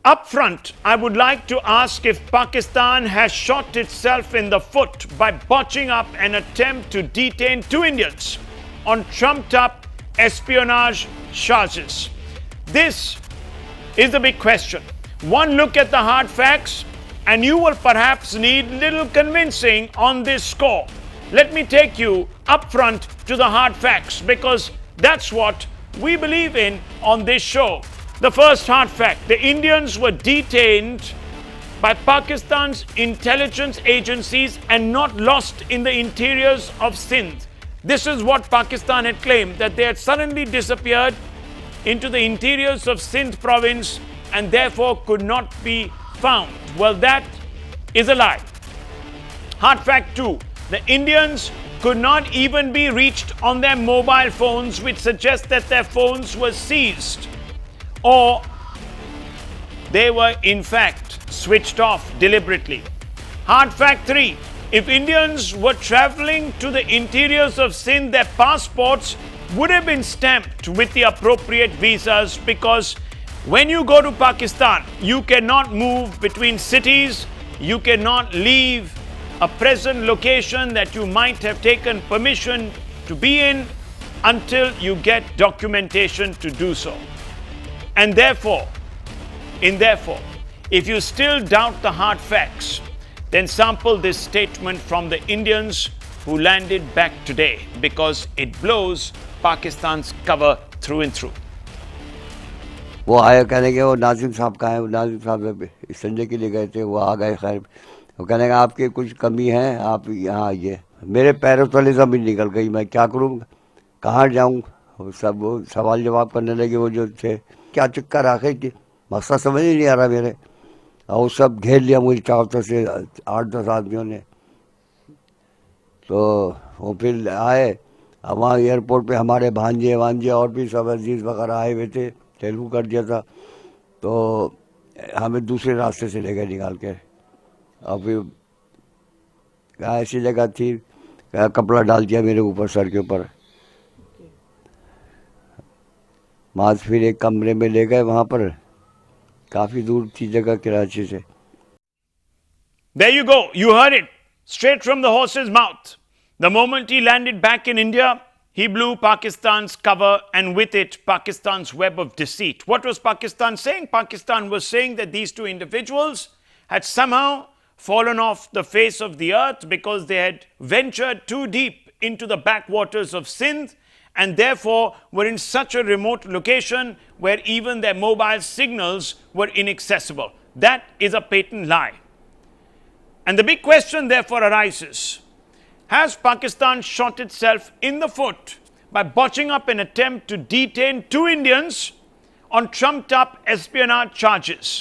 Up front, I would like to ask if Pakistan has shot itself in the foot by botching up an attempt to detain 2 Indians on trumped-up espionage charges. This is the big question. One look at the hard facts, and you will perhaps need little convincing on this score. Let me take you up front to the hard facts, because that's what we believe in on this show. The first hard fact: the Indians were detained by Pakistan's intelligence agencies and not lost in the interiors of Sindh. This is what Pakistan had claimed, that they had suddenly disappeared into the interiors of Sindh province and therefore could not be found. Well, that is a lie. Hard fact 2: the Indians could not even be reached on their mobile phones, which suggests that their phones were seized, or they were in fact switched off deliberately. Hard fact 3: if Indians were traveling to the interiors of Sindh, their passports would have been stamped with the appropriate visas, because when you go to Pakistan, you cannot move between cities, you cannot leave a present location that you might have taken permission to be in until you get documentation to do so. And therefore, if you still doubt the hard facts, then sample this statement from the Indians who landed back today, because it blows Pakistan's cover through and through. वो आए कहने के वो नाजिम साहब का है, वो नाजिम साहब संजय के लिए गए थे, वो आ गए। खैर वो कहने का आपकी कुछ कमी है, आप यहाँ आइए। मेरे पैरों तले ज़मीन निकल गई, मैं क्या करूँ, कहाँ जाऊँ। सब वो सवाल जवाब करने लगे, वो जो थे, क्या चक्कर आखिर की मसला समझ ही नहीं आ रहा मेरे। और वो सब घेर लिया मुझे चारों तरफ से 8-10 आदमियों ने। तो वो फिर आए, वहाँ एयरपोर्ट पे हमारे भांजे वांजे और भी सब अजीज़ वगैरह आए हुए थे, तेलुगु कर दिया था। तो हमें दूसरे रास्ते से ले गए निकाल के। और फिर ऐसी जगह थी, कपड़ा डाल दिया मेरे ऊपर, सर के ऊपर। वहाँ फिर एक कमरे में ले गए, वहाँ पर काफ़ी दूर थी जगह कराची से। There you go. You heard it straight from the horse's mouth. The moment he landed back in India, he blew Pakistan's cover, and with it, Pakistan's web of deceit. What was Pakistan saying? Pakistan was saying that these 2 individuals had somehow fallen off the face of the earth because they had ventured too deep into the backwaters of Sindh, and therefore were in such a remote location where even their mobile signals were inaccessible. That is a patent lie. And the big question therefore arises: has Pakistan shot itself in the foot by botching up an attempt to detain 2 Indians on trumped-up espionage charges?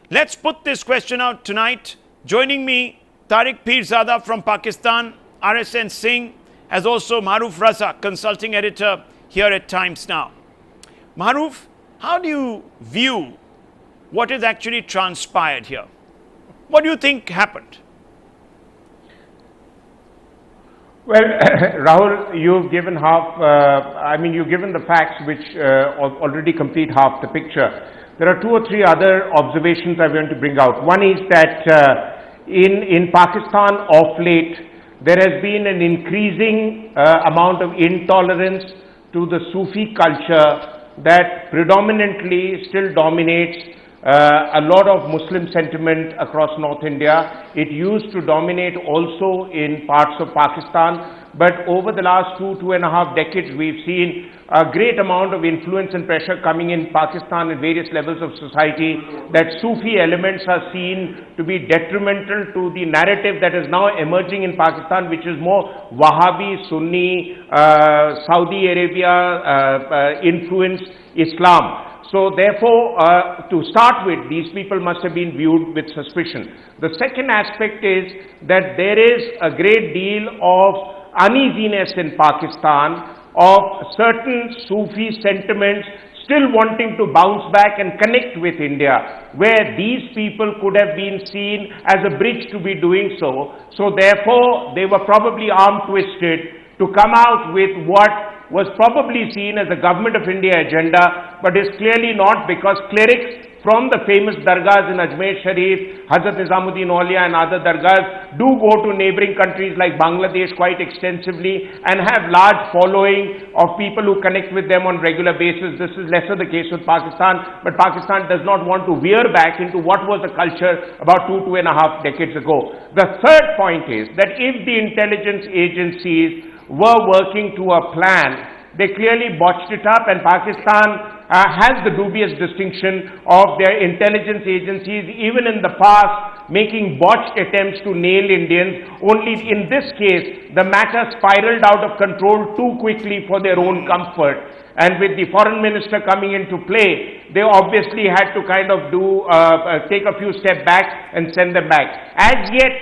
Let's put this question out tonight. Joining me, Tariq Pirzada from Pakistan, RSN Singh, as also Maruf Raza, consulting editor here at Times Now. Maruf, how do you view what has actually transpired here? What do you think happened? Well, Rahul, you've given you've given the facts which already complete half the picture. There are 2 or 3 other observations I want to bring out. One is that in Pakistan of late, there has been an increasing amount of intolerance to the Sufi culture that predominantly still dominates a lot of Muslim sentiment across North India. It used to dominate also in parts of Pakistan, but over the last 2.5 decades, we've seen a great amount of influence and pressure coming in Pakistan at various levels of society, that Sufi elements are seen to be detrimental to the narrative that is now emerging in Pakistan, which is more Wahhabi, Sunni, Saudi Arabia influenced Islam. So therefore, to start with, these people must have been viewed with suspicion. The second aspect is that there is a great deal of uneasiness in Pakistan of certain Sufi sentiments still wanting to bounce back and connect with India, where these people could have been seen as a bridge to be doing so. So therefore, they were probably arm-twisted to come out with what was probably seen as a Government of India agenda, but is clearly not, because Clerics from the famous dargahs in Ajmer Sharif, Hazrat Nizamuddin Aulia and other dargahs do go to neighboring countries like Bangladesh quite extensively and have large following of people who connect with them on regular basis. This is lesser the case with Pakistan, but Pakistan does not want to veer back into what was the culture about 2.5 decades ago. The third point is that if the intelligence agencies were working to a plan, they clearly botched it up, and Pakistan has the dubious distinction of their intelligence agencies, even in the past, making botched attempts to nail Indians. Only in this case, the matter spiraled out of control too quickly for their own comfort. And with the foreign minister coming into play, they obviously had to kind of take a few steps back and send them back. As yet,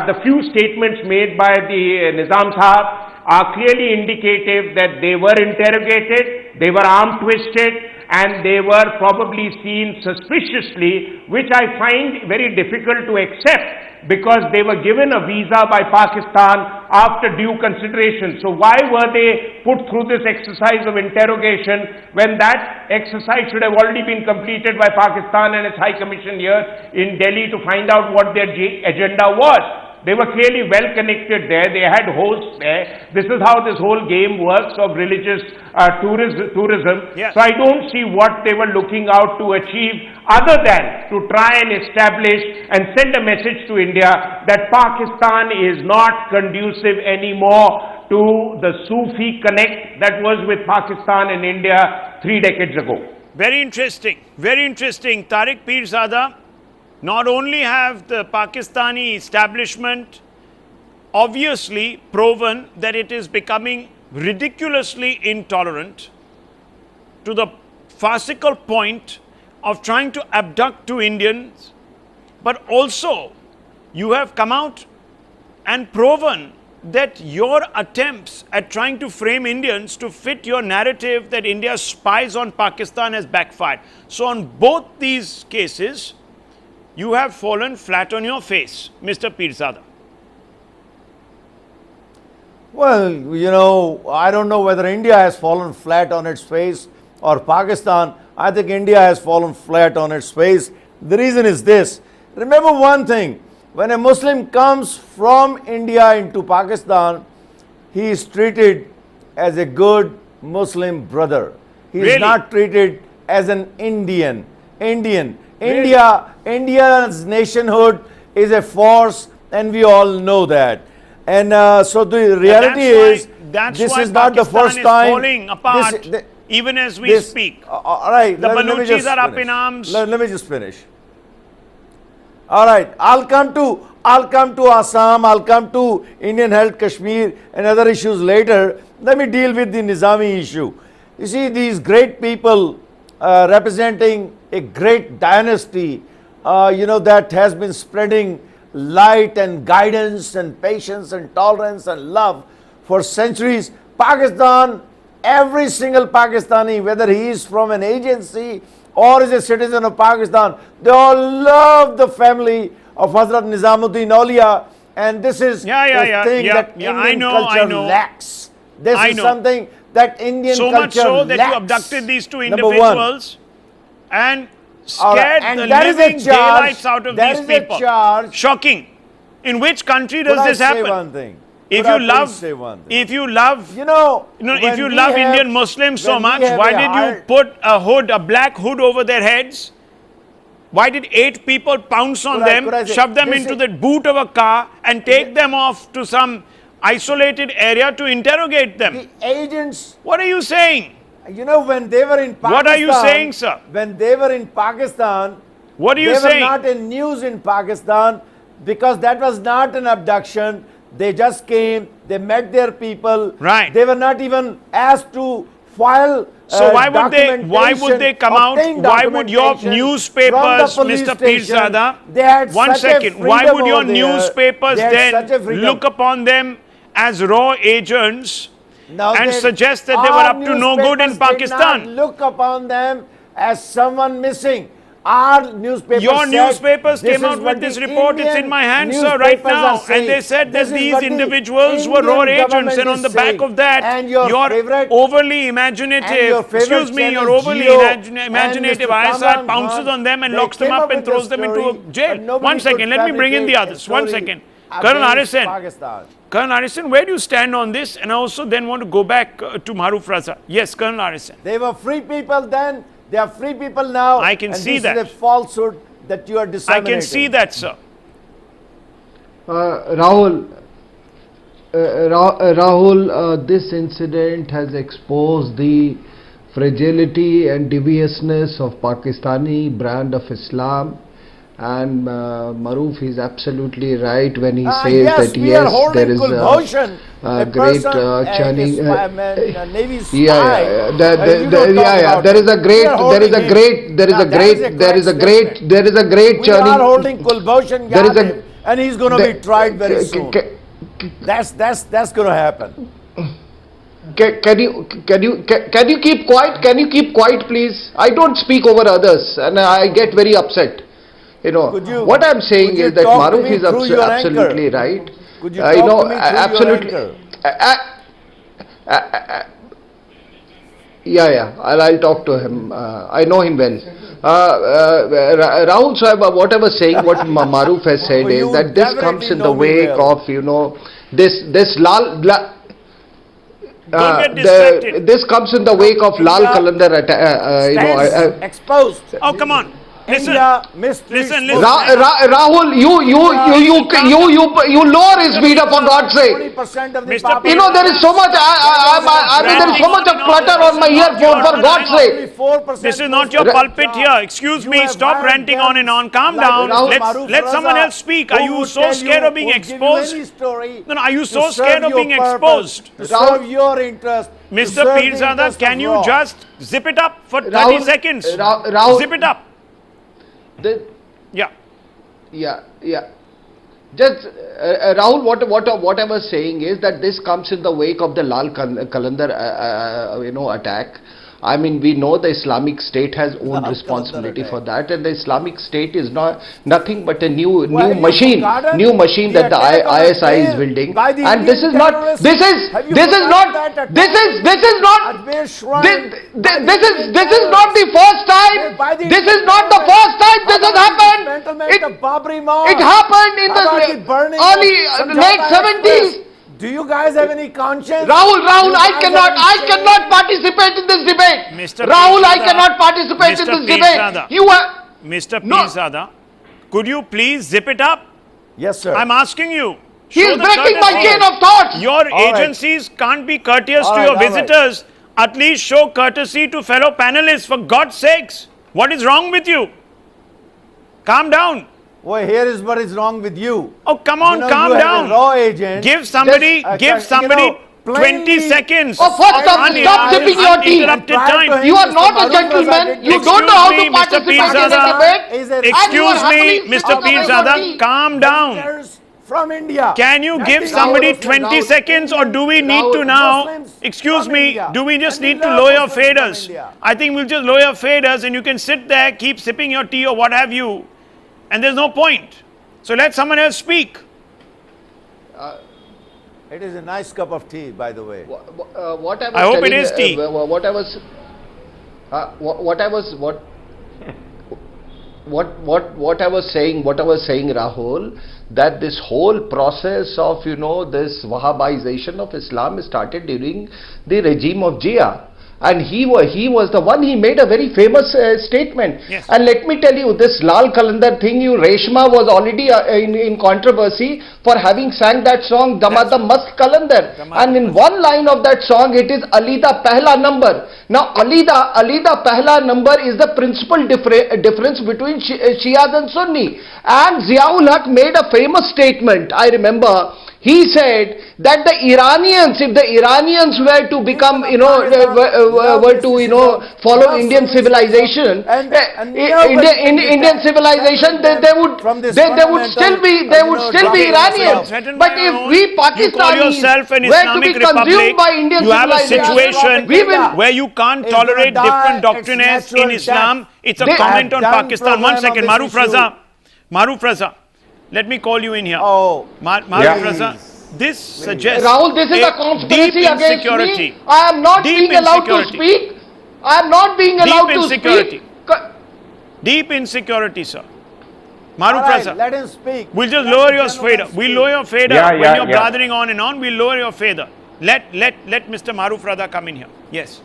the few statements made by the Nizam Sahab are clearly indicative that they were interrogated, they were arm-twisted, and they were probably seen suspiciously, which I find very difficult to accept because they were given a visa by Pakistan after due consideration. So why were they put through this exercise of interrogation when that exercise should have already been completed by Pakistan and its High Commission here in Delhi to find out what their agenda was? They were clearly well connected there. They had hosts there. This is how this whole game works of religious tourism. Yes. So I don't see what they were looking out to achieve other than to try and establish and send a message to India that Pakistan is not conducive anymore to the Sufi connect that was with Pakistan and India 3 decades ago. Very interesting. Very interesting. Tariq Pirzada, not only have the Pakistani establishment obviously proven that it is becoming ridiculously intolerant to the farcical point of trying to abduct 2 Indians, but also you have come out and proven that your attempts at trying to frame Indians to fit your narrative that India spies on Pakistan has backfired. So on both these cases, you have fallen flat on your face, Mr. Pirzada. Well, you know, I don't know whether India has fallen flat on its face or Pakistan. I think India has fallen flat on its face. The reason is this. Remember one thing. When a Muslim comes from India into Pakistan, he is treated as a good Muslim brother. He is Really? not treated as an Indian. Really? India's nationhood is a force, and we all know that. And so the reality is, this is not the first time. Falling apart, even as we speak. All right, the Baluchis are up in arms. Let me just finish. All right, I'll come to Assam, I'll come to Indian held Kashmir and other issues later. Let me deal with the Nizami issue. You see, these great people representing a great dynasty, that has been spreading light and guidance and patience and tolerance and love for centuries. Pakistan, every single Pakistani, whether he is from an agency or is a citizen of Pakistan, they all love the family of Hazrat Nizamuddin Aulia, and this is a thing that Indian culture lacks. This is something that Indian culture lacks. So much so that you abducted these 2 individuals and scared the living daylights out of these people. Shocking. In which country does this happen? One thing? If you love Indian Muslims so much, why did you put a black hood over their heads? Why did 8 people pounce on them, shove them into the boot of a car and take them off to some isolated area to interrogate them? The agents. What are you saying? When they were in Pakistan. What are you saying, sir? When they were in Pakistan. What are you saying? They were not in news in Pakistan because that was not an abduction. They just came, they met their people. Right. They were not even asked to file. So why would they come out? Why would your newspapers, Mr. Pirzada, one second, why would your newspapers then look upon them as raw agents and suggest that they were up to no good in Pakistan? Did not look upon them as someone missing. Our newspaper Your said, newspapers this came is out what with this the report. It's Indian in my hand, sir, right newspapers now. are saying. And they said that This is these what the individuals were Indian raw agents. government And on is the back saying. of that, And your you're favorite- overly and imaginative. your favorite Excuse me, you're channel, overly Jio, and imaginative. Mr. ISR Kamran pounces Khan, on them and they locks them came up up and with throws the them into story, a jail. but nobody One second, could let me bring in the fabricate a others. One story second. Colonel against Harrison. Pakistan. Colonel Harrison, where do you stand on this? And I also then want to go back to Maruf Raza. Yes, Colonel Harrison. They were free people then, they are free people now. I can and see this that. is a falsehood that you are I disseminating. can see that, sir. Rahul, this incident has exposed the fragility and deviousness of Pakistani brand of Islam, and Maruf is absolutely right when he says yes, that we are yes, holding there is Kulbhushan, a great person, churning. a Navy spy. Yeah, You don't talk about there is it. a great, We are holding him. Now, that is a correct statement. there is a great We churning. are holding Kulbhushan There is a- Yadav, and he's going to be tried very soon. That's going to happen. Can you keep quiet? Can you keep quiet, please? I don't speak over others, and I get very upset. You know what I'm saying could you is that talk to Maruf me is through your absolutely anchor? right. Could you talk to me through your absolutely. anchor? Yeah. I'll talk to him. I know him well. Rahul Sahib, what I was saying, what Maruf has said Oh, is you that this definitely comes in the know me wake well. of this Lal. Don't get distracted. This comes in the wake of Lal India Kalandar Stands exposed. Oh, come on. Listen. India mistreats Listen. Muslims. Rahul, you lower his meter for God's sake. 20% of the Mr. You know there is so much. There is so much of clutter on my earphone. For God's sake. This is not your pulpit here. Excuse me. Stop ranting on and on. Calm down. Let someone else speak. Are you so scared of being exposed? No, are you so scared of being exposed? To serve your interest. Mr. Pirzada, can you just zip it up for 30 Rahul, seconds? Rahul, Zip it up. Yeah. Just Rahul, what I was saying is that this comes in the wake of the Lal Kalandar, attack. I mean, we know the Islamic State has own responsibility for that, and the Islamic State is nothing but a new machine that the ISI is building. And this is not the first time. This is not the first time this has happened. It happened in the late 70s. Do you guys have any conscience? Rahul, I cannot participate in this debate. Mr. Rahul, I Pirzada, cannot participate in this debate. You are Mr. No. Pirzada, could you please zip it up? Yes, sir. I'm asking you. he Show is the breaking my courtesy. chain of thought. Your right. agencies can't be courteous All to right, your all right. visitors. At least show courtesy to fellow panelists, for God's sakes. What is wrong with you? Calm down. Well, here is what is wrong with you. Oh, come on, You calm have a down. raw agent. Give somebody, Just, 20 plainly- seconds. Oh, first stop sipping your tea. Uninterrupted Prior to time. him, You are Mr. not a Maruf gentleman. Razak You did- don't know how Excuse to me, Mr. participate in a Pirzada. debate. Is a- Excuse me, happily Mr. sitting away from Pirzada, tea. calm down. Visitors from India. Can you give Nothing somebody else. 20 Rahul, seconds, or do we need to Rahul, now, Muslims excuse from me, India. do we just And we need to love lower your Muslims from faders? India. I think we'll just lower your faders and you can sit there, keep sipping your tea or what have you, and there's no point. So let someone else speak. It is a nice cup of tea, by the way. What I was I hope it telling, is tea. What I was saying, Rahul, that this whole process of this Wahhabization of Islam started during the regime of Jia. And he was the one. He made a very famous statement. Yes. And let me tell you, this Lal Kalandar thing, Reshma was already in controversy for having sang that song Damada Mast Kalandar. And in one line of that song, it is Alida Pehla number. Now Alida Pehla number is the principal difference between Shias and Sunni. And Ziaul Haq made a famous statement. I remember He said that the Iranians, if the Iranians were to become, were to, follow Indian civilization, Indian civilization, they would still be Iranians. But if we Pakistanis were to be consumed by Indian you have a civilization, situation we will. where you can't tolerate different doctrines in Islam. It's a comment on Pakistan. 1 second, Maruf Raza. Let me call you in here. Oh, Maruf Raza. This suggests Rahul, this is a conspiracy against me. I am not Deep being allowed to insecurity. speak. I am not being allowed to insecurity. speak. Deep insecurity, sir. Maruf Raza. let him speak. We'll just lower your fader. We'll lower your fader when you're blathering on and on. We'll lower your fader. Let Mr. Maruf Raza come in here. Yes.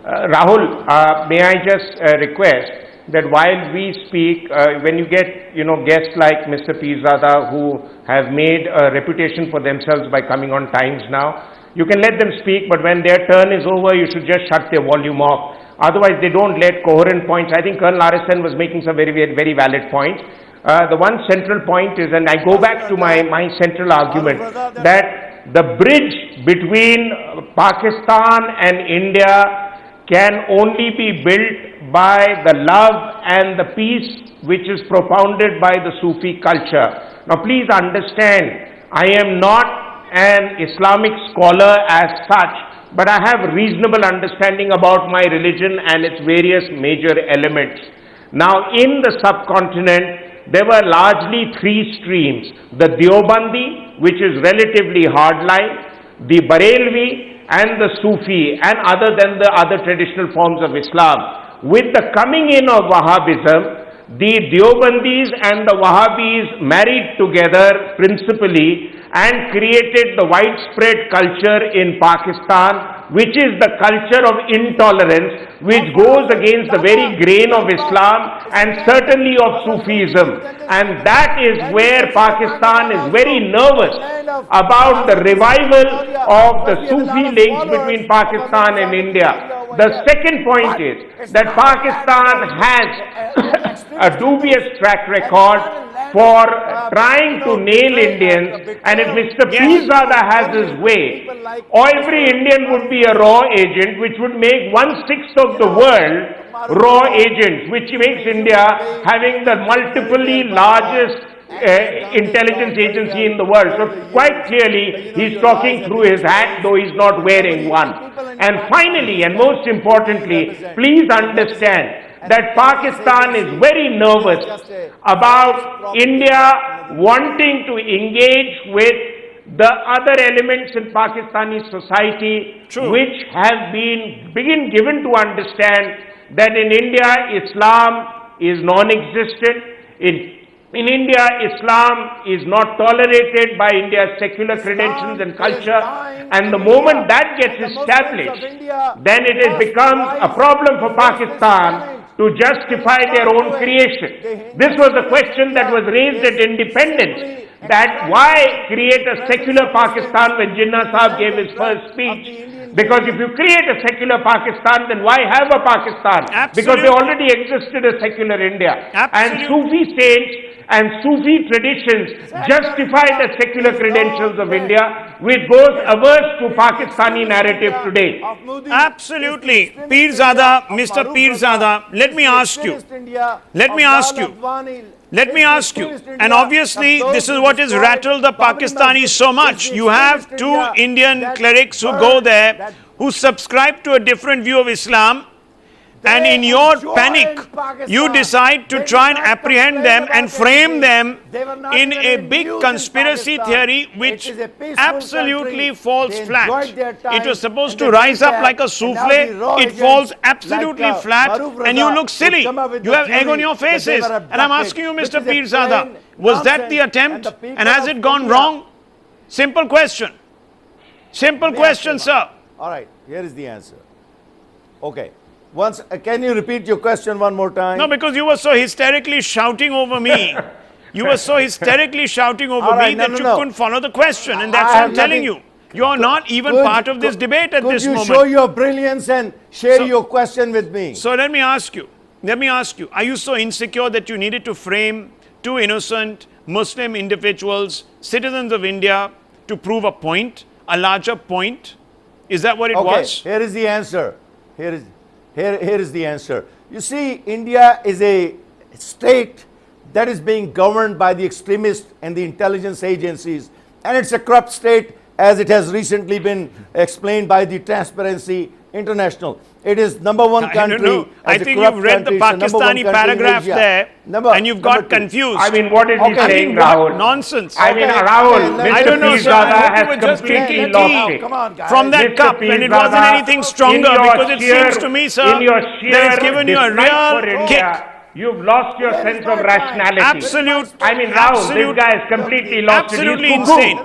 Rahul, may I just request that while we speak, when you get, guests like Mr. Pirzada who have made a reputation for themselves by coming on times now, you can let them speak, but when their turn is over, you should just shut their volume off. Otherwise, they don't let coherent points. I think Colonel Arisan was making some very, very, very valid points. The one central point is, and I go back to my central argument, that the bridge between Pakistan and India can only be built by the love and the peace which is propounded by the Sufi culture. Now please understand, I am not an Islamic scholar as such, but I have reasonable understanding about my religion and its various major elements. Now in the subcontinent, there were largely three streams: the Deobandi, which is relatively hardline, the Barelvi, and the Sufi, and other than the other traditional forms of Islam. With the coming in of Wahhabism, the Deobandis and the Wahhabis married together principally and created the widespread culture in Pakistan, which is the culture of intolerance, which goes against the very grain of Islam and certainly of Sufism. And that is where Pakistan is very nervous about the revival of the Sufi links between Pakistan and India. The second point is that Pakistan has a dubious track record for trying to nail Indians, and if Mr. Pirzada has his way, every Indian would be a raw agent, which would make 1/6 of the world raw agents, which makes India having the multiply largest intelligence agency in the world. So quite clearly he's talking through his hat, though he's not wearing one. And finally, and most importantly, please understand that Pakistan is very nervous about India wanting to engage with the other elements in Pakistani society, which have been given to understand that in India, Islam is non-existent. In India, Islam is not tolerated by India's secular credentials and culture, and the moment that gets established, then it becomes a problem for Pakistan to justify their own creation. This was a question that was raised at independence, that why create a secular Pakistan when Jinnah Sahib gave his first speech? Because if you create a secular Pakistan, then why have a Pakistan? Absolutely. Because there already existed a secular India. Absolutely. And Sufi saints and Sufi traditions justify the secular credentials of India, which goes averse to Pakistani narrative today. Absolutely. Pirzada, Mr. Pirzada, let me ask you, and obviously this is what has rattled the Pakistanis so much. You have two Indian clerics who go there, who subscribe to a different view of Islam, and in your panic, you decide to try and apprehend them and frame them in a big conspiracy theory which absolutely falls flat. It was supposed to rise up like a souffle. It falls absolutely flat, and you look silly. You have egg on your faces. And I'm asking you, Mr. Pirzada, was that the attempt, and has it gone wrong? Simple question. Simple question, sir. All right, here is the answer. Okay. Once, can you repeat your question one more time? No, because you were so hysterically shouting over me. You were so hysterically shouting over me that you couldn't follow the question, and that's what I'm telling you. You are not even part of this debate at this moment. Could you show your brilliance and share your question with me? So let me ask you, are you so insecure that you needed to frame two innocent Muslim individuals, citizens of India, to prove a point, a larger point? Is that what it was? Here is the answer. Here is the answer. You see, India is a state that is being governed by the extremists and the intelligence agencies, and it's a corrupt state, as it has recently been explained by the Transparency International. It is number one country. I think you've read the Pakistani paragraph there, and you've got confused. I mean, what is he saying, Rahul? Nonsense. I mean, Rahul, I don't know, sir. I hope you were just completely drinking lost tea it. from that Mr. cup, and it wasn't Pirzada, anything stronger, because it seems to me, sir, that it's given you a real kick. You've lost your sense of rationality. Absolute. I mean, Rahul, this guy is completely lost. Absolutely He's cuckoo. insane.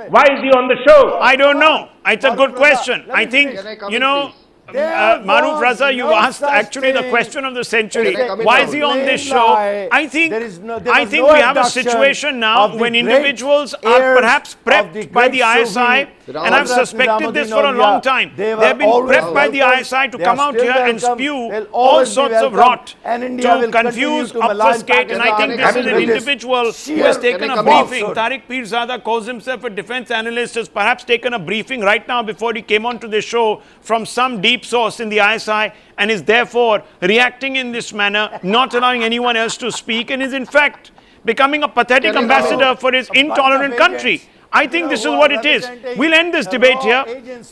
Why is he on the show? I don't know. It's a good question. I think, you know, Maruf Raza, you asked actually the question of the century. Why is he on this show? I think we have a situation now when individuals are perhaps prepped by the ISI, and I've suspected this for a long time. They have been prepped by the ISI to come out here and spew all sorts of rot to confuse, obfuscate, and I think this is an individual who has taken a briefing. Tariq Pirzada calls himself a defense analyst, has perhaps taken a briefing right now before he came on to this show from some deep source in the ISI, and is therefore reacting in this manner, not allowing anyone else to speak, and is in fact becoming a pathetic ambassador for his intolerant country. I think this is what it is. We'll end this debate here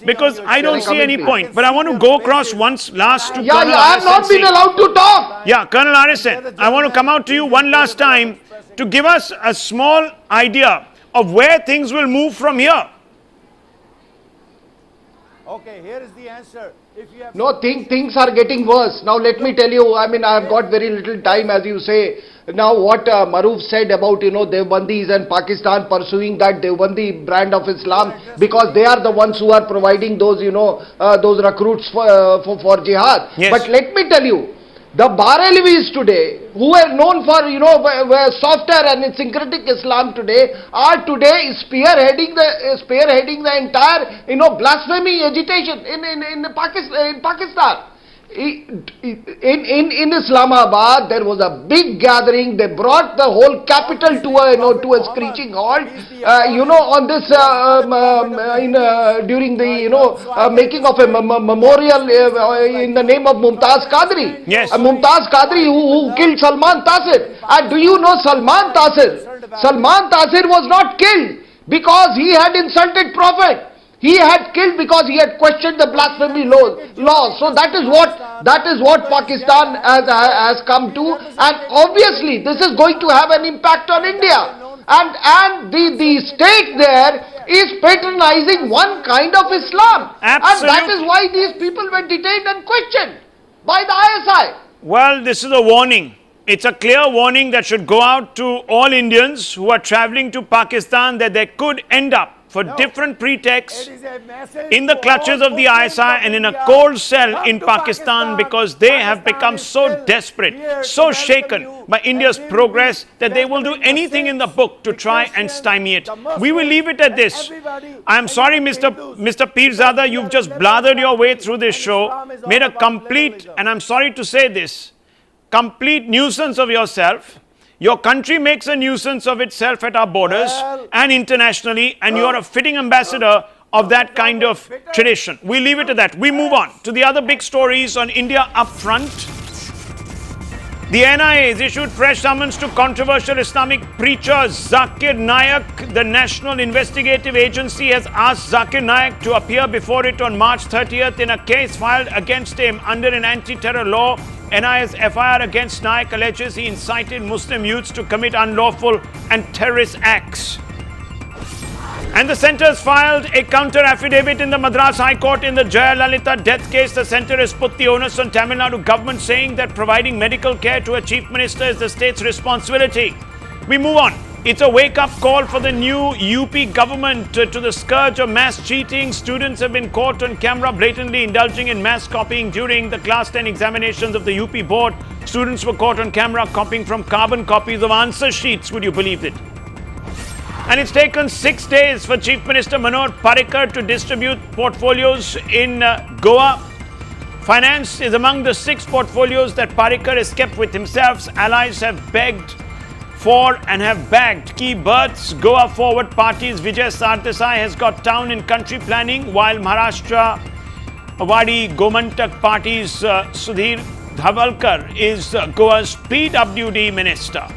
because I don't see any point. But I want to go across once last to Colonel I have not been allowed to talk. Yeah, Colonel Arison, I want to come out to you one last time to give us a small idea of where things will move from here. Okay, here is the answer. If you have No, things are getting worse. Now let me tell you, I mean, I have got very little time, as you say. Now what Maruf said about, Devbandis and Pakistan pursuing that Devbandi brand of Islam because they are the ones who are providing those, those recruits for jihad. Yes. But let me tell you, the Barelvis today, who are known for, were softer and syncretic Islam today, are today spearheading the entire, blasphemy agitation in Pakistan. In Islamabad, there was a big gathering. They brought the whole capital to a screeching halt. On this during the making of a memorial in the name of Mumtaz Qadri. Yes. Mumtaz Qadri who killed Salman Taseer. And do you know Salman Taseer? Salman Taseer was not killed because he had insulted Prophet. He had killed because he had questioned the blasphemy laws. So that is what Pakistan has come to, and obviously this is going to have an impact on India. And the state there is patronizing one kind of Islam. Absolutely. And that is why these people were detained and questioned by the ISI. Well, this is a warning. It's a clear warning that should go out to all Indians who are traveling to Pakistan that they could end up for different pretexts in the clutches of the ISI and in a cold cell in Pakistan because they have become so desperate, so shaken by India's progress that they will do anything in the book to try and stymie it. We will leave it at this. I'm sorry, Mr. Pirzada, you've just blathered your way through this show, made a complete, and I'm sorry to say this, complete nuisance of yourself. Your country makes a nuisance of itself at our borders and internationally, and you're a fitting ambassador of that kind of tradition. We leave it at that. We move on to the other big stories on India Upfront. The NIA has issued fresh summons to controversial Islamic preacher Zakir Naik. The National Investigative Agency has asked Zakir Naik to appear before it on March 30th in a case filed against him under an anti-terror law. NIA's FIR against Naik alleges he incited Muslim youths to commit unlawful and terrorist acts. And the centre has filed a counter affidavit in the Madras High Court in the Jayalalitha death case. The centre has put the onus on Tamil Nadu government, saying that providing medical care to a chief minister is the state's responsibility. We move on. It's a wake-up call for the new UP government to the scourge of mass cheating. Students have been caught on camera blatantly indulging in mass copying during the Class 10 examinations of the UP board. Students were caught on camera copying from carbon copies of answer sheets. Would you believe it? And it's taken 6 days for Chief Minister Manoj Parrikar to distribute portfolios in Goa. Finance is among the 6 portfolios that Parrikar has kept with himself. Allies have begged for and have bagged key berths. Goa Forward Party's Vijay Sardesai has got town and country planning, while Maharashtra Awadi Gomantak Party's Sudhir Dhavalkar is Goa's PWD minister.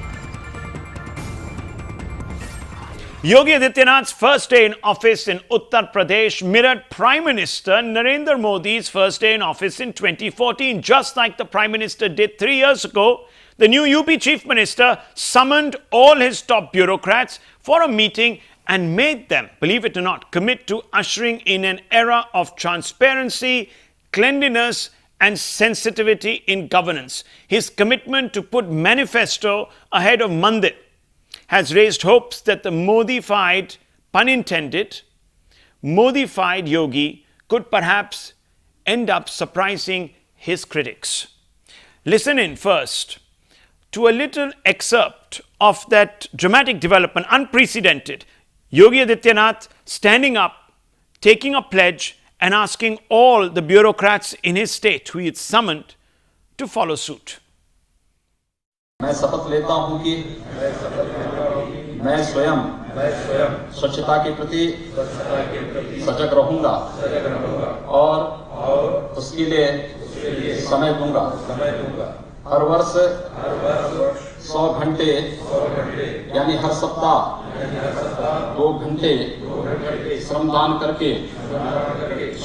Yogi Adityanath's first day in office in Uttar Pradesh mirrored Prime Minister Narendra Modi's first day in office in 2014. Just like the Prime Minister did 3 years ago, the new UP Chief Minister summoned all his top bureaucrats for a meeting and made them, believe it or not, commit to ushering in an era of transparency, cleanliness and sensitivity in governance. His commitment to put manifesto ahead of Mandir has raised hopes that the Modified, pun intended, Modified Yogi could perhaps end up surprising his critics. Listen in first to a little excerpt of that dramatic development, unprecedented. Yogi Adityanath standing up, taking a pledge and asking all the bureaucrats in his state who he had summoned to follow suit. मैं शपथ लेता हूं कि मैं स्वयं स्वच्छता के प्रति सजग रहूंगा और उसके लिए समय दूंगा। हर वर्ष 100 घंटे यानी हर सप्ताह 2 घंटे श्रमदान करके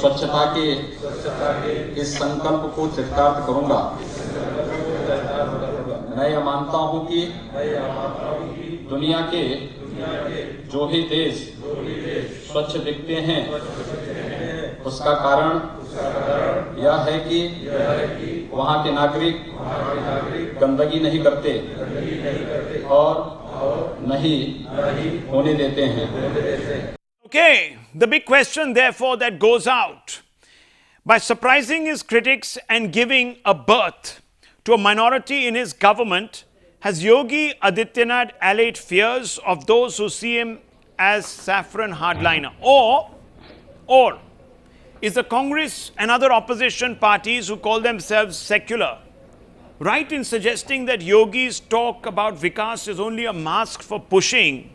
स्वच्छता के इस संकल्प को चरितार्थ करूंगा। मैं यह मानता हूं कि दुनिया के जो भी देश स्वच्छ दिखते हैं उसका कारण यह है कि वहां के नागरिक गंदगी नहीं करते और नहीं होने देते हैं। Okay, the big question therefore that goes out. By surprising his critics and giving a berth to a minority in his government, has Yogi Adityanath allayed fears of those who see him as saffron hardliner? Or is the Congress and other opposition parties who call themselves secular right in suggesting that Yogi's talk about Vikas is only a mask for pushing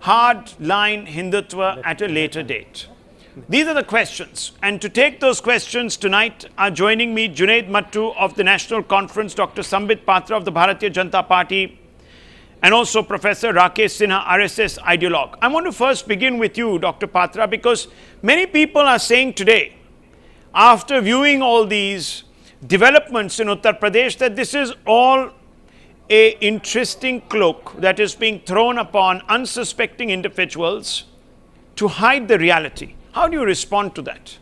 hard-line Hindutva at a later date? These are the questions, and to take those questions tonight are joining me Junaid Mattu of the National Conference, Dr. Sambit Patra of the Bharatiya Janata Party, and also Professor Rakesh Sinha, RSS ideologue. I want to first begin with you, Dr. Patra, because many people are saying today, after viewing all these developments in Uttar Pradesh, that this is all an interesting cloak that is being thrown upon unsuspecting individuals to hide the reality. How do you respond to that?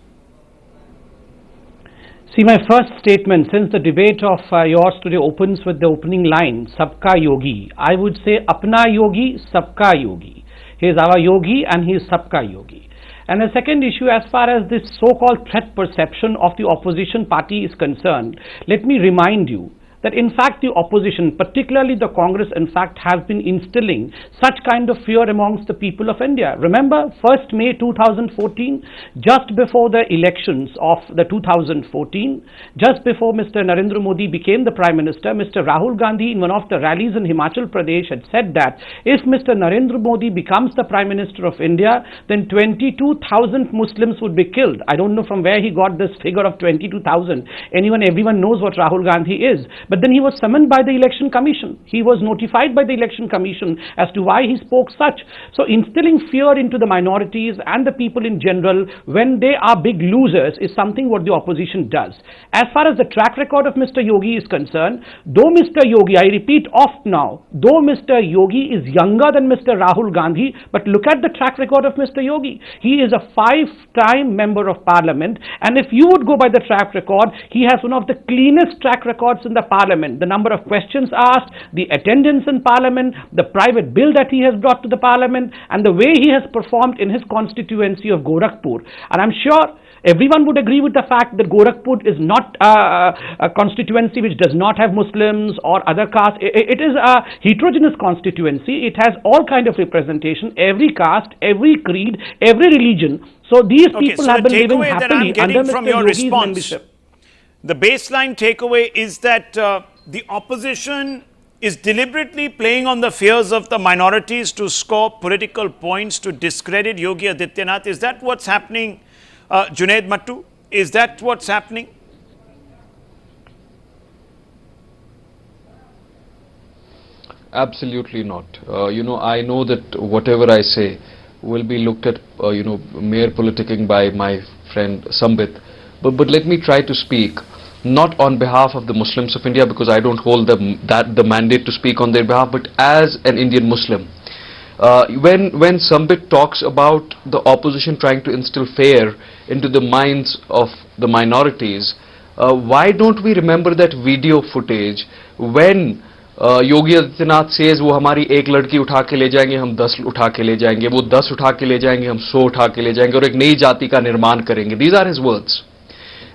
See, my first statement, since the debate of yours today opens with the opening line, Sabka Yogi, I would say Apna Yogi, Sabka Yogi. He is our Yogi and he is Sabka Yogi. And the second issue, as far as this so-called threat perception of the opposition party is concerned, let me remind you that in fact the opposition, particularly the Congress, in fact has been instilling such kind of fear amongst the people of India. Remember 1st May 2014, just before the elections of the 2014, just before Mr. Narendra Modi became the Prime Minister, Mr. Rahul Gandhi in one of the rallies in Himachal Pradesh had said that if Mr. Narendra Modi becomes the Prime Minister of India, then 22,000 Muslims would be killed. I don't know from where he got this figure of 22,000. Everyone knows what Rahul Gandhi is. But then he was summoned by the Election Commission. He was notified by the Election Commission as to why he spoke such. So instilling fear into the minorities and the people in general when they are big losers is something what the opposition does. As far as the track record of Mr. Yogi is concerned, though Mr. Yogi, I repeat oft now, though Mr. Yogi is younger than Mr. Rahul Gandhi, but look at the track record of Mr. Yogi. He is a 5-time member of parliament, and if you would go by the track record, he has one of the cleanest track records in the parliament. The number of questions asked, the attendance in parliament, the private bill that he has brought to the parliament, and the way he has performed in his constituency of Gorakhpur. And I'm sure everyone would agree with the fact that Gorakhpur is not a constituency which does not have Muslims or other castes. It is a heterogeneous constituency. It has all kind of representation, every caste, every creed, every religion. So these people have been living happily under Mr. Yogi's membership. The baseline takeaway is that the opposition is deliberately playing on the fears of the minorities to score political points to discredit Yogi Adityanath. Is that what's happening, Junaid Mattu? Is that what's happening? Absolutely not. I know that whatever I say will be looked at, mere politicking by my friend Sambit. But let me try to speak not on behalf of the Muslims of India, because I don't hold the mandate to speak on their behalf, but as an Indian Muslim. When Sambit talks about the opposition trying to instill fear into the minds of the minorities, why don't we remember that video footage when Yogi Adityanath says वो हमारी एक लड़की उठा के ले जाएंगे, हम 10 उठा के ले जाएंगे, वो 10 उठा के ले जाएंगे, हम 100 उठा के ले जाएंगे और एक नई जाति का निर्माण करेंगे. These are his words.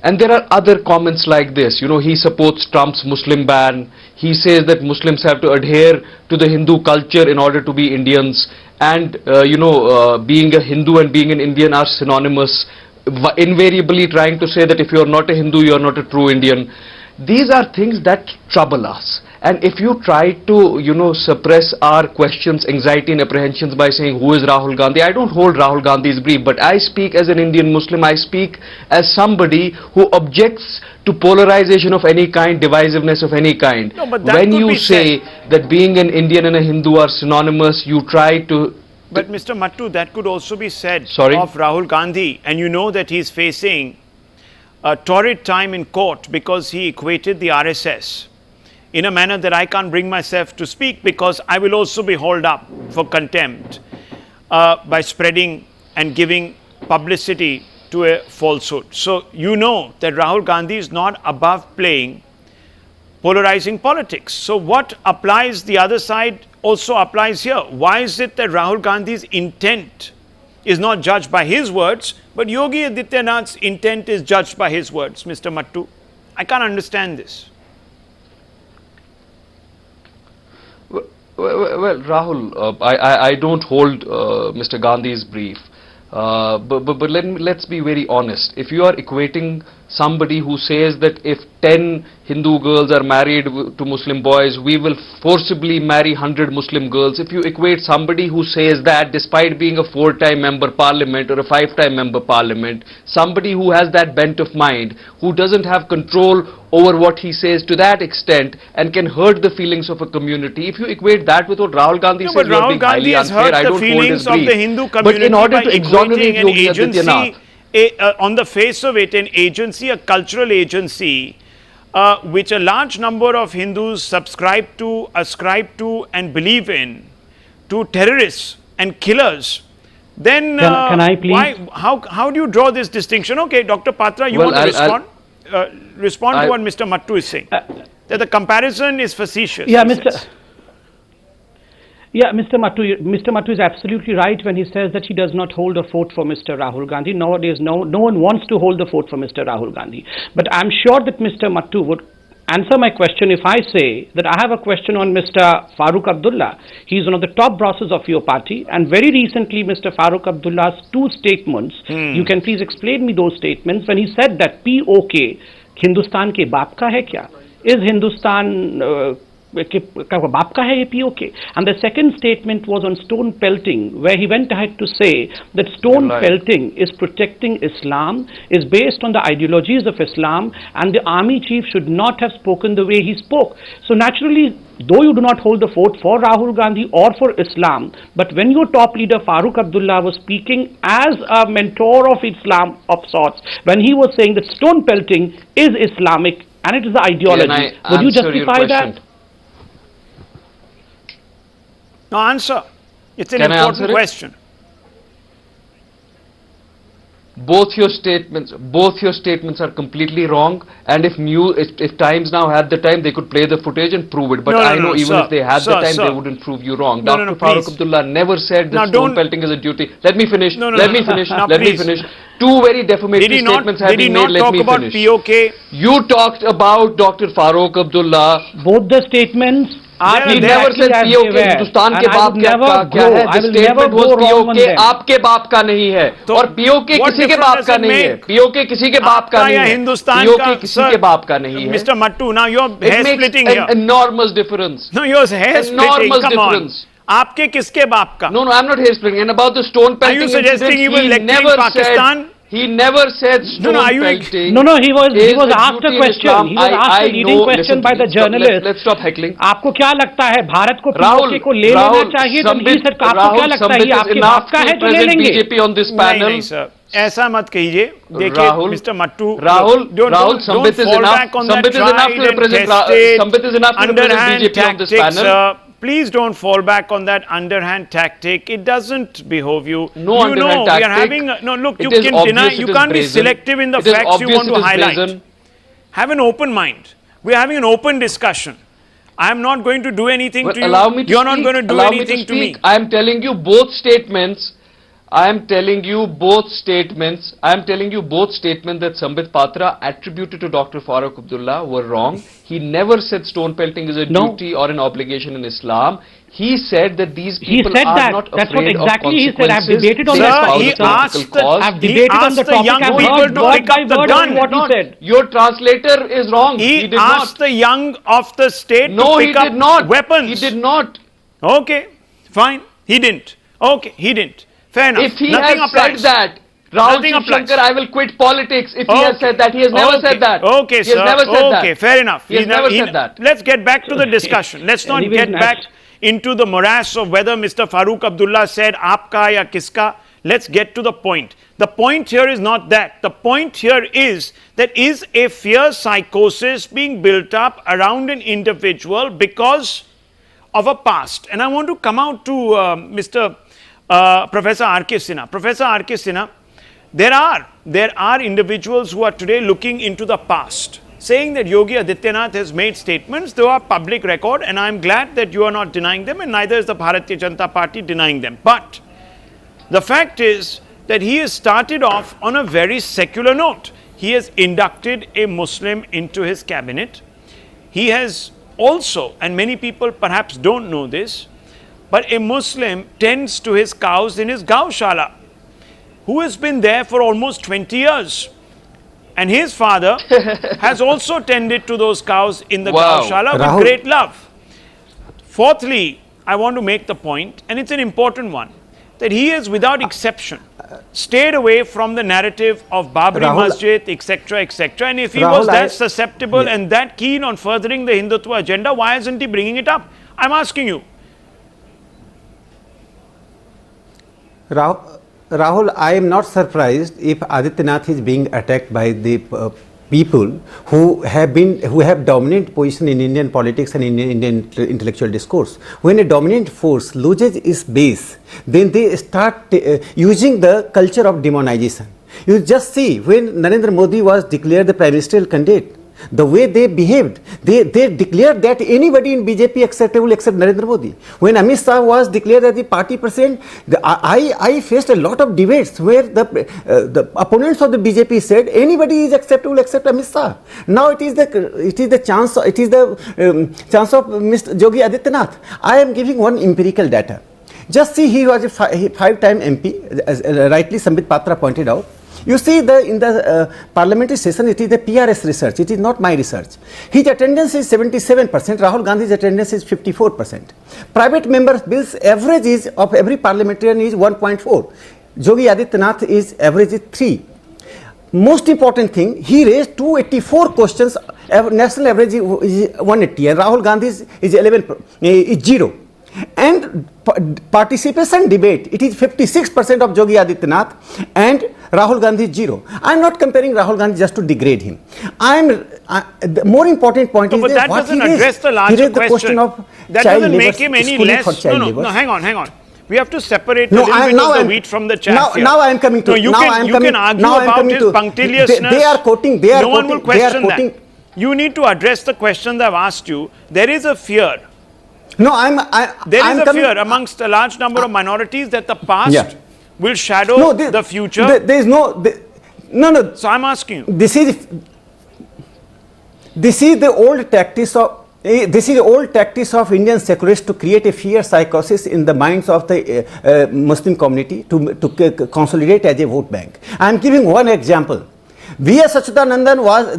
And there are other comments like this. He supports Trump's Muslim ban. He says that Muslims have to adhere to the Hindu culture in order to be Indians. And, being a Hindu and being an Indian are synonymous. Invariably trying to say that if you are not a Hindu, you are not a true Indian. These are things that trouble us. And if you try to, suppress our questions, anxiety and apprehensions by saying, who is Rahul Gandhi? I don't hold Rahul Gandhi's brief, but I speak as an Indian Muslim. I speak as somebody who objects to polarization of any kind, divisiveness of any kind. No, but that when could you be say that being an Indian and a Hindu are synonymous, you try to... But Mr. Mattu, that could also be said Sorry? of Rahul Gandhi, and you know that he's facing a torrid time in court because he equated the RSS in a manner that I can't bring myself to speak, because I will also be hauled up for contempt by spreading and giving publicity to a falsehood. So you know that Rahul Gandhi is not above playing polarizing politics. So what applies the other side also applies here. Why is it that Rahul Gandhi's intent is not judged by his words, but Yogi Adityanath's intent is judged by his words, Mr. Mattu? I can't understand this. Well, Rahul, I don't hold Mr. Gandhi's brief, but let's be very honest. If you are equating somebody who says that if 10 Hindu girls are married to Muslim boys, we will forcibly marry 100 Muslim girls. If you equate somebody who says that despite being a 4-time member parliament or a 5-time member parliament, somebody who has that bent of mind, who doesn't have control over what he says to that extent and can hurt the feelings of a community, if you equate that with what Rahul Gandhi says, you are being highly unfair. I don't hold his brief. The Hindu community, but in order to exonerate Yogi Adityanath, on the face of it, an agency, a cultural agency, which a large number of Hindus subscribe to, ascribe to and believe in, to terrorists and killers, then can I please? How do you draw this distinction? Okay, Dr. Patra, you want to respond? Respond to what Mr. Mattu is saying, that the comparison is facetious. Yeah, Mr. Mattu is absolutely right when he says that he does not hold a fort for Mr. Rahul Gandhi. Nowadays, no one wants to hold the fort for Mr. Rahul Gandhi. But I'm sure that Mr. Mattu would answer my question if I say that I have a question on Mr. Farooq Abdullah. He's one of the top bosses of your party, and very recently Mr. Farooq Abdullah's 2 statements, you can please explain me those statements, when he said that POK Hindustan ke baap ka hai kya? Is Hindustan baap ka hai ye POK? And the second statement was on stone pelting, where he went ahead to say that stone pelting is protecting Islam, is based on the ideologies of Islam, and the army chief should not have spoken the way he spoke. So naturally, though you do not hold the fort for Rahul Gandhi or for Islam, but when your top leader Farooq Abdullah was speaking as a mentor of Islam of sorts, when he was saying that stone pelting is Islamic and it is the ideology, would you justify that? No, answer. It's an important question. Both your statements are completely wrong, and if Times now had the time, they could play the footage and prove it. But I know even if they had the time, they wouldn't prove you wrong. Dr. Farooq Abdullah never said that stone pelting is a duty. Let me finish. Let me finish. 2 very defamatory statements have been made. Let me finish. POK? You talked about Dr. Farooq Abdullah. Both the statements He never said POK Hindustan के बाप क्या है. The statement was POK आपके बाप का नहीं है और POK किसी के बाप का नहीं है. POK किसी के बाप का नहीं है. POK किसी के बाप का नहीं है. Mr. Mattu, now you're hair splitting here. An enormous difference. No, you're hair splitting. Enormous Come difference. on. आपके किसके बाप का? No, I'm not hair splitting. And about the stone pelting Are you suggesting he was lecturing Pakistan? He never said stone pelting. No, he was asked a question. He was asked a leading question by the journalist. Let's stop heckling. आपको क्या लगता है भारत को POK को ले लेना चाहिए? तो he said आपको क्या लगता है? आपके बाप का है तो ले लेंगे. BJP on this panel. नहीं सर, ऐसा मत कहिए. देखिए, Mr. Mattu, Rahul, don't fall back on that underhand tactics. Please don't fall back on that underhand tactic. It doesn't behove you. No underhand tactic. We are having look. You can deny. You can't be selective in the facts you want to highlight. Have an open mind. We are having an open discussion. I am not going to do anything to you. Allow me to You're not going to do anything to me. I am telling you both statements. I am telling you both statements that Sambit Patra attributed to Dr. Farooq Abdullah were wrong. He never said stone pelting is a duty or an obligation in Islam. He said that these people are not afraid of consequences. I've debated on I've debated on the topic. Young people to pick up the gun. What he said. Your translator is wrong. He did asked the young of the state to pick up weapons. He did not. Okay, fine. He didn't. Okay, he didn't. Fair enough. If he has said that, Rahul Shivshankar, I will quit politics. If he has said that, he has never said that. Okay, sir. He has never said that. Okay, fair enough. He has never said that. Let's get back to the discussion. Let's not get back into the morass of whether Mr. Farooq Abdullah said aapka ya kiska. Let's get to the point. The point here is not that. The point here is that is a fear psychosis being built up around an individual because of a past. And I want to come out to Professor R.K. Sinha. Professor R.K. Sinha, there are individuals who are today looking into the past, saying that Yogi Adityanath has made statements. They are public record, and I am glad that you are not denying them, and neither is the Bharatiya Janata Party denying them. But the fact is that he has started off on a very secular note. He has inducted a Muslim into his cabinet. He has also, and many people perhaps don't know this, but a Muslim tends to his cows in his gaushala, who has been there for almost 20 years. And his father has also tended to those cows in the gaushala with great love. Fourthly, I want to make the point, and it's an important one, that he has without exception stayed away from the narrative of Babri Masjid, etc., etc. And if he was that susceptible and that keen on furthering the Hindutva agenda, why isn't he bringing it up? I'm asking you. Rahul, I am not surprised if Adityanath is being attacked by the people who have dominant position in Indian politics and in Indian intellectual discourse. When a dominant force loses its base, then they start using the culture of demonization. You just see when Narendra Modi was declared the prime ministerial candidate, the way they behaved, they declared that anybody in BJP acceptable except Narendra Modi. When Amit Shah was declared as the party president, I faced a lot of debates where the opponents of the BJP said anybody is acceptable except Amit Shah. Now it is the chance of Mr. Yogi Adityanath. I am giving one empirical data. Just see, he was a five-time MP, as rightly Sambit Patra pointed out. You see, in the parliamentary session, it is the PRS research. It is not my research. His attendance is 77%. Rahul Gandhi's attendance is 54%. Private members' bills average is of every parliamentarian is 1.4. Yogi Adityanath is average is 3. Most important thing, he raised 284 questions. National average is 180, and Rahul Gandhi is 0. And participation debate, it is 56% of Yogi Adityanath and Rahul Gandhi is 0. I am not comparing Rahul Gandhi just to degrade him. The more important point is that what doesn't he raised. Address the larger the question of that child doesn't labor, make him any less. No, hang on. We have to separate a little bit of the wheat from the chaff here. Now I am coming to. No, you can argue about his punctiliousness. They are quoting. No one will question that. You need to address the questions I've asked you. There is a fear. There is a fear amongst a large number of minorities that the past will shadow the future. There is no. So I'm asking you. This is the old tactics of This is old tactics of Indian secularists to create a fear psychosis in the minds of the Muslim community to consolidate as a vote bank. I am giving one example. V.S. Achuthanandan was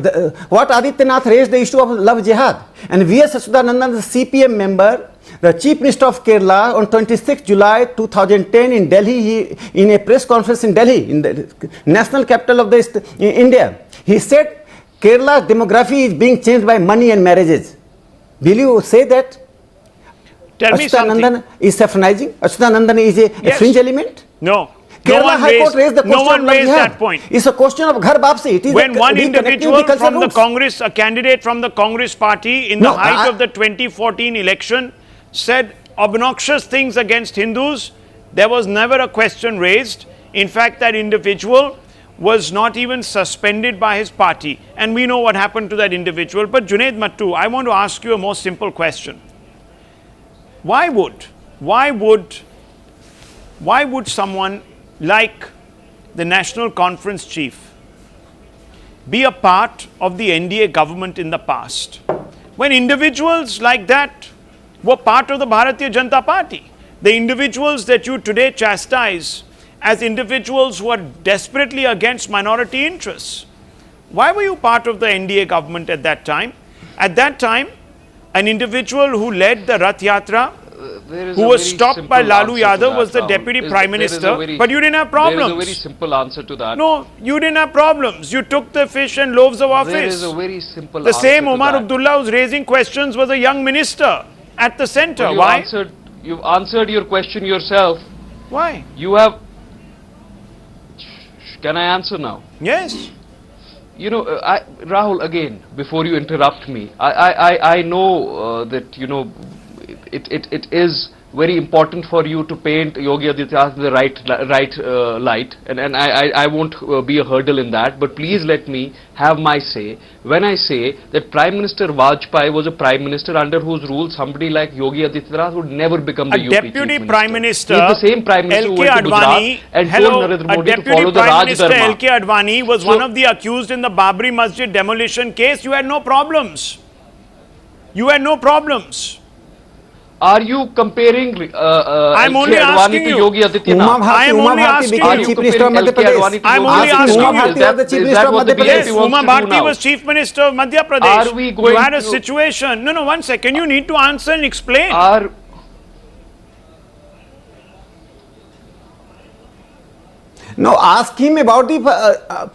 what Adityanath raised the issue of love jihad, and V.S. Achuthanandan, the CPM member, the Chief Minister of Kerala, on 26 July 2010 in Delhi, in a press conference in Delhi, in the national capital of India, he said Kerala's demography is being changed by money and marriages. Will you say that? Tell me something. Achuthanandan is saffronizing? Achuthanandan is a fringe element? No. Kerala High Court raised the question no one of raised jihad. that point. It's a question of ghar bapsi. It is when one individual from the roots. Congress, a candidate from the Congress party in the height of the 2014 election said obnoxious things against Hindus, there was never a question raised. In fact, that individual was not even suspended by his party. And we know what happened to that individual. But Junaid Mattu, I want to ask you a more simple question. Why would someone like the National Conference chief be a part of the NDA government in the past, when individuals like that were part of the Bharatiya Janata Party? The individuals that you today chastise as individuals who are desperately against minority interests. Why were you part of the NDA government at that time? At that time, an individual who led the Rath Yatra, who was stopped by Lalu Yadav, was the Deputy Prime Minister, but you didn't have problems. There is a very simple answer to that. No, you didn't have problems. You took the fish and loaves of office. There is a very simple answer. The same Omar Abdullah who's raising questions was a young minister at the centre. Well, why? You've answered your question yourself. Why? You have... Can I answer now? Yes. You know, Rahul, again, before you interrupt me, I know that, you know, it is very important for you to paint Yogi Adityanath in the right light, and I won't be a hurdle in that, but please let me have my say when I say that Prime Minister Vajpayee was a Prime Minister under whose rule somebody like Yogi Adityanath would never become the UP Deputy Chief Prime Minister. Minister. He's the same Prime Minister who went to Gujarat and told Narendra Modi to follow the Raj Minister Dharma. L.K. Advani was one of the accused in the Babri Masjid demolition case. You had no problems. You had no problems. Are you comparing I'm only asking to you. Yogi Adityanath? I am only asking you. Are you comparing LK Advani to I'm Yogi only asking Adityanath? you. Is that what the Yes, BJP wants Uma to do Bharti now? was Chief Minister of Madhya Pradesh. Are we going you had a to... situation. No, one second. You need to answer and explain. No, ask him about the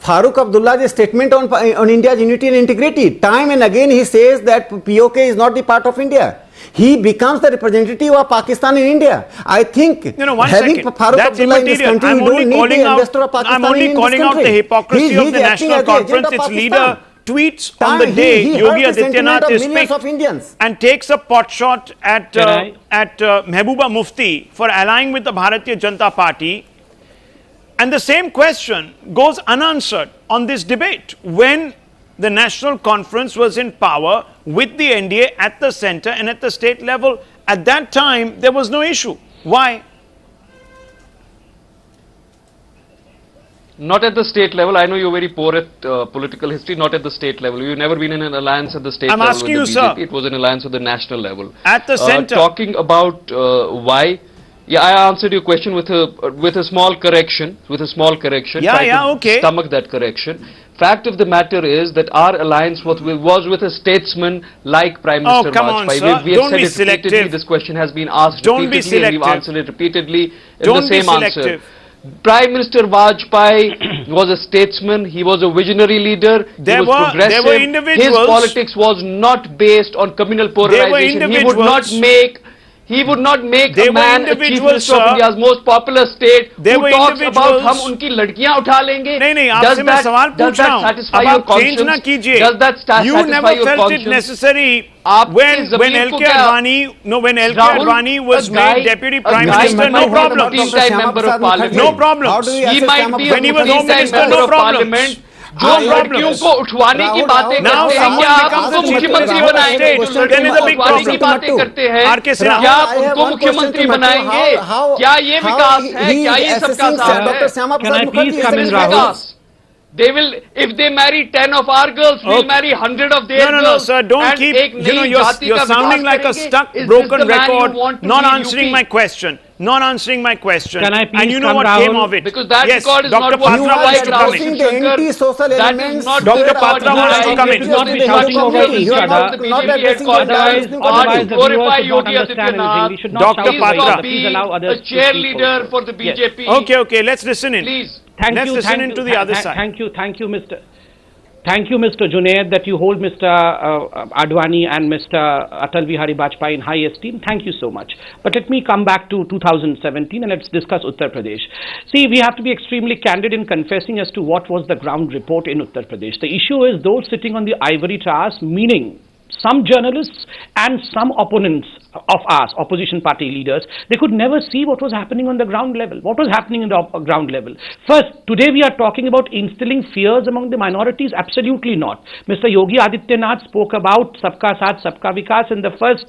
Farooq Abdullah's statement on India's unity and integrity. Time and again he says that POK is not the part of India. He becomes the representative of Pakistan in India. I think having Farooq Abdullah in this country, we don't need the investor of Pakistan. I'm only calling out the hypocrisy of the National Conference. Its leader tweets on the day Yogi Adityanath is picked and takes a pot shot at Mehbooba Mufti for allying with the Bharatiya Janata Party. And the same question goes unanswered on this debate. When the National Conference was in power with the NDA at the centre and at the state level, at that time there was no issue. Why? Not at the state level. I know you're very poor at political history. Not at the state level. You've never been in an alliance at the state level with the BJP. Sir. It was an alliance at the national level. At the centre. Talking about why... Yeah, I answered your question with a small correction. Okay. Stomach that correction. Fact of the matter is that our alliance was with a statesman like Prime Minister Vajpayee. We have said it repeatedly. This question has been asked repeatedly, and we've answered it repeatedly in the same answer. Prime Minister Vajpayee was a statesman. He was a visionary leader. He was progressive. There were individuals. His politics was not based on communal polarization. He would not make a man a Chief Minister of India's most popular state who talks about हम उनकी लड़कियां उठा लेंगे. नहीं, आपसे मैं सवाल पूछ रहा हूँ. Satisfy your conscience? Does that satisfy your conscience? You never felt it necessary when LK Advani was made Deputy Prime Minister. No problem. No problem. He might be when he was Home Minister. No problem. जो लड़कियों को उठवाने की बातें करते हैं, क्या आप उनको मुख्यमंत्री बनाएंगे? जो लड़कियों को उठवाने की बातें करते हैं, क्या आप उनको मुख्यमंत्री बनाएंगे? क्या ये विकास है? क्या ये सबका साथ है? Can I please come in, Rahul? They will, if they marry 10 of our girls, we'll marry 100 of their girls. No, sir, don't and keep, ek you know, nayi you're jati ka sounding vikas like a karenge. stuck, Is this broken the man you record, want to not lead answering UP? my question. Not answering my question. Can I please and you know come, what Rahul? came of it? Because that yes, record is Dr. not what Patra you wants like, to Rahul come in. discussing the anti-social That is elements. not Dr. what Patra our wants to come in. should not be shouting over each You are other. not- not addressing the Otherwise, listening otherwise committee. the viewers Glorify would not Yogi understand anything. Adityanath. We should not Dr. shout over each Patra. other. Please allow others a to speak cheerleader also. for the Yes. BJP. Okay, let's listen in. Please. Let's listen in to the other side. Thank you, Mr. Thank you, Mr. Junaid, that you hold Mr. Advani and Mr. Atal Bihari Vajpayee in high esteem. Thank you so much. But let me come back to 2017 and let's discuss Uttar Pradesh. See, we have to be extremely candid in confessing as to what was the ground report in Uttar Pradesh. The issue is those sitting on the ivory towers, meaning some journalists and some opponents of us, opposition party leaders, they could never see what was happening on the ground level. What was happening in the ground level? First, today we are talking about instilling fears among the minorities. Absolutely not. Mr. Yogi Adityanath spoke about Sabka Saath, Sabka Vikas in the first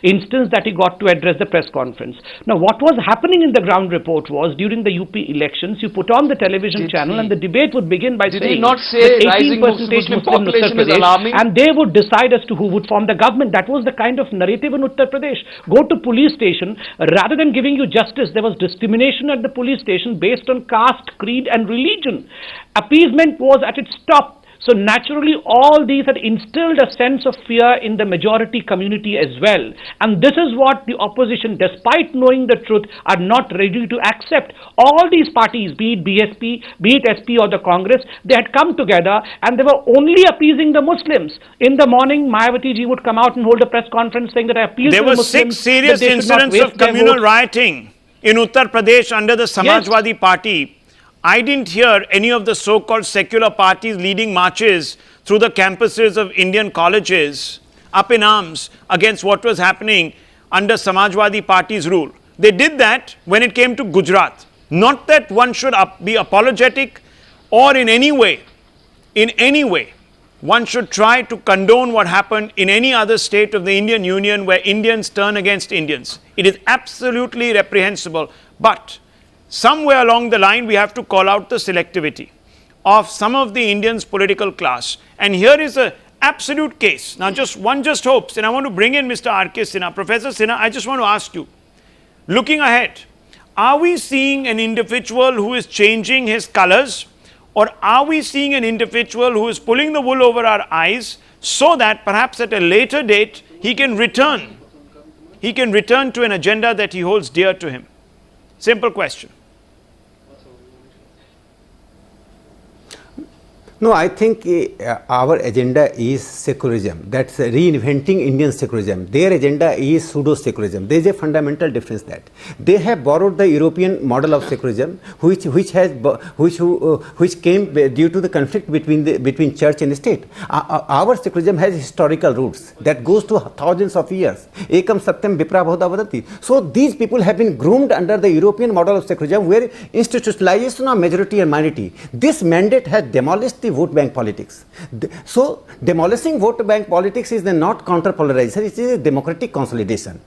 instance that he got to address the press conference. Now, what was happening in the ground report was during the UP elections, you put on the television channel and the debate would begin by saying he not say that 18% rising Muslim population is alarming? and they would decide as to who would form the government. That was the kind of narrative in Uttar Pradesh. Go to police station, rather than giving you justice, there was discrimination at the police station based on caste, creed and religion. Appeasement was at its top. So naturally, all these had instilled a sense of fear in the majority community as well. And this is what the opposition, despite knowing the truth, are not ready to accept. All these parties, be it BSP, be it SP or the Congress, they had come together and they were only appeasing the Muslims. In the morning, Mayawati ji would come out and hold a press conference saying that I appeal to There the were Muslims. 6 serious that they should not incidents waste of their communal votes. rioting in Uttar Pradesh under the Samajwadi Party. I didn't hear any of the so-called secular parties leading marches through the campuses of Indian colleges up in arms against what was happening under Samajwadi Party's rule. They did that when it came to Gujarat. Not that one should be apologetic or in any way, one should try to condone what happened in any other state of the Indian Union where Indians turn against Indians. It is absolutely reprehensible. But somewhere along the line, we have to call out the selectivity of some of the Indians' political class. And here is an absolute case. Now, one just hopes, and I want to bring in Mr. R.K. Sinha. Professor Sinha, I just want to ask you, looking ahead, are we seeing an individual who is changing his colors, or are we seeing an individual who is pulling the wool over our eyes so that perhaps at a later date, he can return to an agenda that he holds dear to him? Simple question. No, I think our agenda is secularism. That's reinventing Indian secularism. Their agenda is pseudo-secularism. There is a fundamental difference that they have borrowed the European model of secularism, which came due to the conflict between church and state. Our secularism has historical roots that goes to thousands of years. Ekam satyam vipra bhuta vadati. So these people have been groomed under the European model of secularism, where institutionalization of majority and minority. This mandate has demolished the vote bank politics. So demolishing vote bank politics is not counter-polarization, it is a democratic consolidation.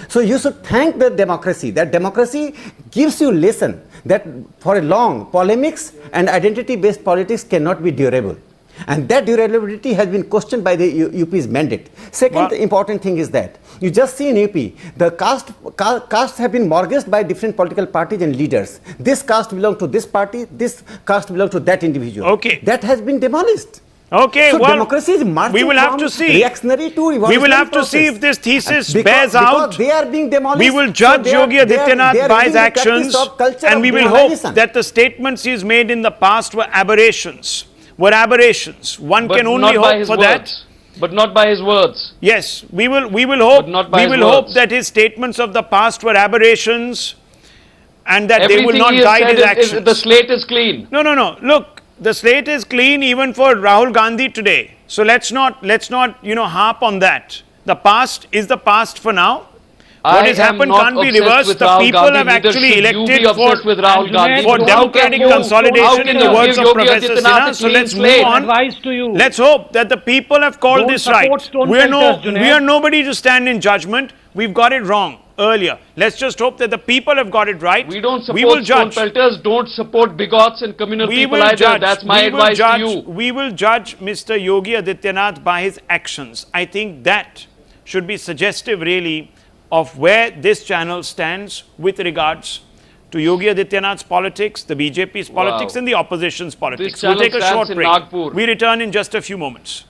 So you should thank the democracy. That democracy gives you lesson that for a long, polemics and identity-based politics cannot be durable. And that durability has been questioned by the UP's mandate. Second important thing is that you just see in UP, the castes have been mortgaged by different political parties and leaders. This caste belongs to this party, this caste belongs to that individual. Okay. That has been demolished. Okay, So well, democracy is marching we will have from to see. Reactionary to We will evolutionary have to see process. if this thesis And bears out. because they are being demolished. We will judge so Yogi Adityanath by his using the practice actions, of culture and of we will hope demonization. that the statements he's made in the past were aberrations. One But can only not by hope his for words. that. But not by his words. Yes, we will hope. But not by We his will hope words. that his statements of the past were aberrations, and that they will Everything not he has guide said his actions. the slate is clean. No. Look, the slate is clean even for Rahul Gandhi today. So let's not harp on that. The past is the past for now. What has happened can't be reversed. The people have actually elected for democratic consolidation, in the words of Professor Sinha. So let's move on. Advice to you. Let's hope that the people have called Don't this right. support stone We pelters, are Junaid. nobody to stand in judgment. We've got it wrong. earlier. Let's just hope that the people have got it right. We don't support will stone judge. pelters, don't support bigots and communal We people will either. judge. That's my We will advice judge. to you. We will judge Mr. Yogi Adityanath by his actions. I think that should be suggestive really of where this channel stands with regards to Yogi Adityanath's politics, the BJP's politics Wow. and the opposition's politics. This We'll channel take a stands short in break. Nagpur. We return in just a few moments.